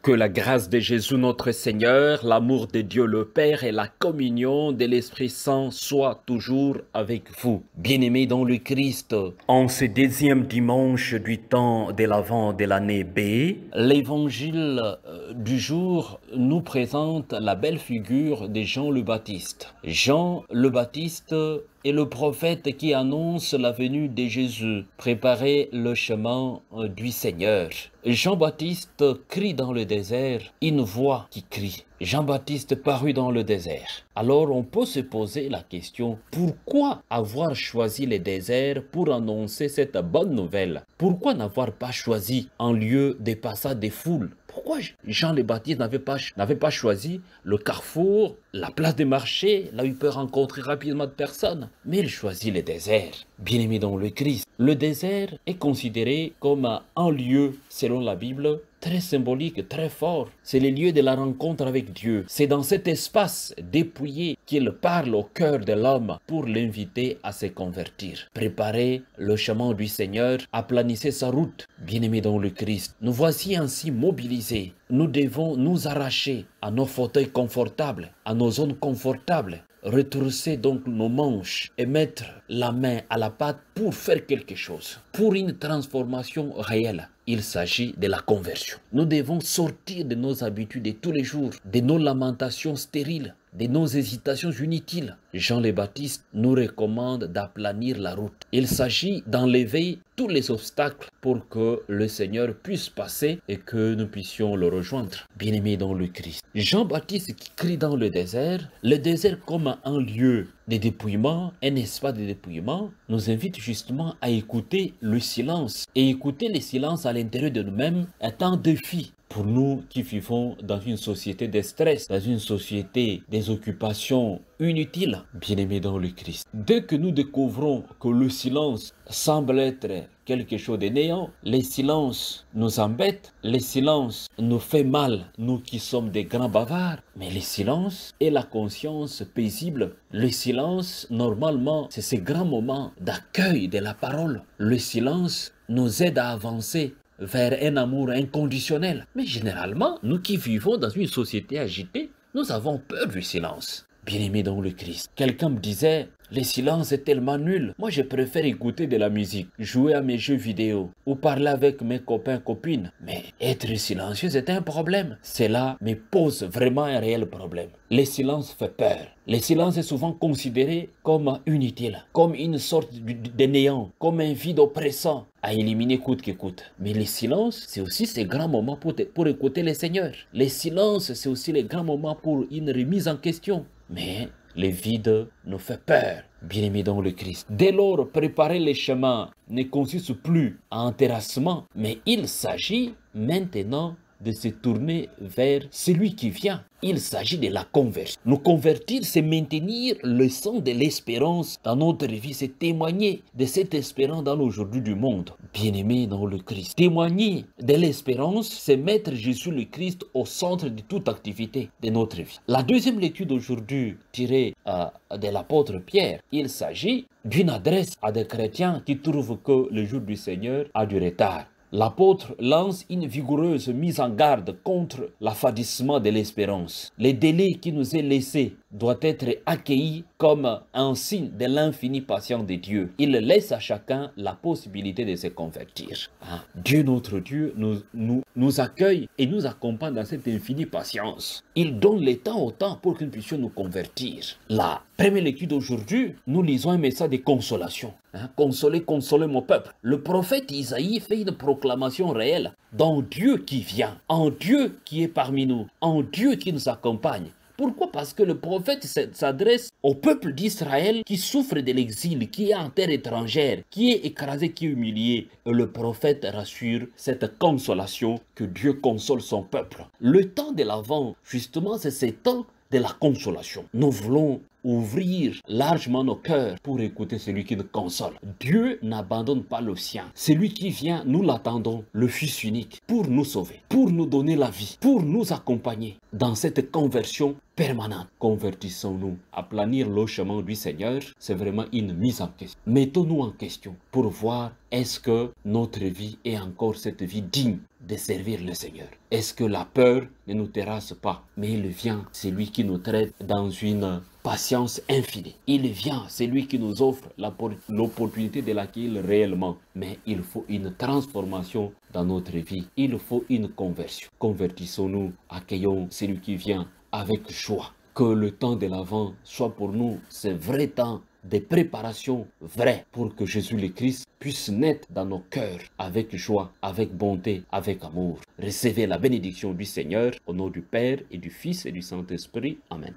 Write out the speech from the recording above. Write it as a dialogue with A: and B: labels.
A: Que la grâce de Jésus notre Seigneur, l'amour de Dieu le Père et la communion de l'Esprit Saint soient toujours avec vous. Bien-aimés dans le Christ, en ce deuxième dimanche du temps de l'Avent de l'année B, l'évangile du jour nous présente la belle figure de Jean le Baptiste. Jean le Baptiste est le prophète qui annonce la venue de Jésus, préparer le chemin du Seigneur. Jean-Baptiste crie dans le désert, une voix qui crie. Jean-Baptiste parut dans le désert. Alors on peut se poser la question, pourquoi avoir choisi le désert pour annoncer cette bonne nouvelle? Pourquoi n'avoir pas choisi un lieu de passage des foules? Pourquoi Jean le Baptiste n'avait pas choisi le carrefour, la place des marchés, là où il peut rencontrer rapidement de personnes? Mais il choisit le désert. Bien-aimé dans le Christ, le désert est considéré comme un lieu, selon la Bible, très symbolique, très fort. C'est le lieu de la rencontre avec Dieu. C'est dans cet espace dépouillé qu'il parle au cœur de l'homme pour l'inviter à se convertir. Préparer le chemin du Seigneur, aplanissez sa route. Bien-aimés dans le Christ, nous voici ainsi mobilisés. Nous devons nous arracher à nos fauteuils confortables, à nos zones confortables. Retrousser donc nos manches et mettre la main à la pâte pour faire quelque chose, pour une transformation réelle. Il s'agit de la conversion. Nous devons sortir de nos habitudes de tous les jours, de nos lamentations stériles, de nos hésitations inutiles. Jean le Baptiste nous recommande d'aplanir la route. Il s'agit d'enlever tous les obstacles pour que le Seigneur puisse passer et que nous puissions le rejoindre. Bien-aimés dans le Christ. Jean-Baptiste qui crie dans le désert comme un lieu de dépouillement, un espace de dépouillement, nous invite justement à écouter le silence. Et écouter le silence à l'intérieur de nous-mêmes est un défi. Pour nous qui vivons dans une société de stress, dans une société des occupations inutiles, bien-aimés dans le Christ. Dès que nous découvrons que le silence semble être quelque chose de néant, le silence nous embête, le silence nous fait mal, nous qui sommes des grands bavards. Mais le silence est la conscience paisible. Le silence, normalement, c'est ce grand moment d'accueil de la parole. Le silence nous aide à avancer vers un amour inconditionnel. Mais généralement, nous qui vivons dans une société agitée, nous avons peur du silence. Bien-aimé dans le Christ. Quelqu'un me disait, le silence est tellement nul. Moi, je préfère écouter de la musique, jouer à mes jeux vidéo ou parler avec mes copains, copines. Mais être silencieux, c'est un problème. Cela me pose vraiment un réel problème. Le silence fait peur. Le silence est souvent considéré comme inutile, comme une sorte de néant, comme un vide oppressant à éliminer coûte que coûte. Mais le silence, c'est aussi ces grands moments pour écouter le Seigneur. Le silence, c'est aussi les grands moments pour une remise en question. Mais le vide nous fait peur, bien-aimés dans le Christ. Dès lors, préparer les chemins ne consiste plus à un terrassement, mais il s'agit maintenant de se tourner vers celui qui vient. Il s'agit de la conversion. Nous convertir, c'est maintenir le sang de l'espérance dans notre vie, c'est témoigner de cette espérance dans l'aujourd'hui du monde. Bien-aimés dans le Christ. Témoigner de l'espérance, c'est mettre Jésus le Christ au centre de toute activité de notre vie. La deuxième lecture d'aujourd'hui, tirée de l'apôtre Pierre, il s'agit d'une adresse à des chrétiens qui trouvent que le jour du Seigneur a du retard. L'apôtre lance une vigoureuse mise en garde contre l'affadissement de l'espérance. Le délai qui nous est laissé doit être accueilli comme un signe de l'infinie patience de Dieu. Il laisse à chacun la possibilité de se convertir. Dieu, notre Dieu, nous accueille et nous accompagne dans cette infinie patience. Il donne le temps au temps pour que nous puissions nous convertir. La première lecture d'aujourd'hui, nous lisons un message de consolation. Consolez, consolez mon peuple. Le prophète Isaïe fait une proclamation réelle dans Dieu qui vient, en Dieu qui est parmi nous, en Dieu qui nous accompagne. Pourquoi? Parce que le prophète s'adresse au peuple d'Israël qui souffre de l'exil, qui est en terre étrangère, qui est écrasé, qui est humilié. Et le prophète rassure cette consolation que Dieu console son peuple. Le temps de l'Avent, justement, c'est ce temps de la consolation. Nous voulons ouvrir largement nos cœurs pour écouter celui qui nous console. Dieu n'abandonne pas le sien. Celui qui vient, nous l'attendons, le Fils unique, pour nous sauver, pour nous donner la vie, pour nous accompagner dans cette conversion permanente. Convertissons-nous. Aplanir le chemin du Seigneur, c'est vraiment une mise en question. Mettons-nous en question pour voir est-ce que notre vie est encore cette vie digne de servir le Seigneur? Est-ce que la peur ne nous terrasse pas? Mais il vient, c'est lui qui nous traite dans une patience infinie. Il vient, c'est lui qui nous offre l'opportunité de l'accueillir réellement. Mais il faut une transformation dans notre vie. Il faut une conversion. Convertissons-nous, accueillons celui qui vient avec joie. Que le temps de l'Avent soit pour nous ce vrai temps de préparation vraie pour que Jésus le Christ puisse naître dans nos cœurs avec joie, avec bonté, avec amour. Recevez la bénédiction du Seigneur au nom du Père et du Fils et du Saint-Esprit. Amen.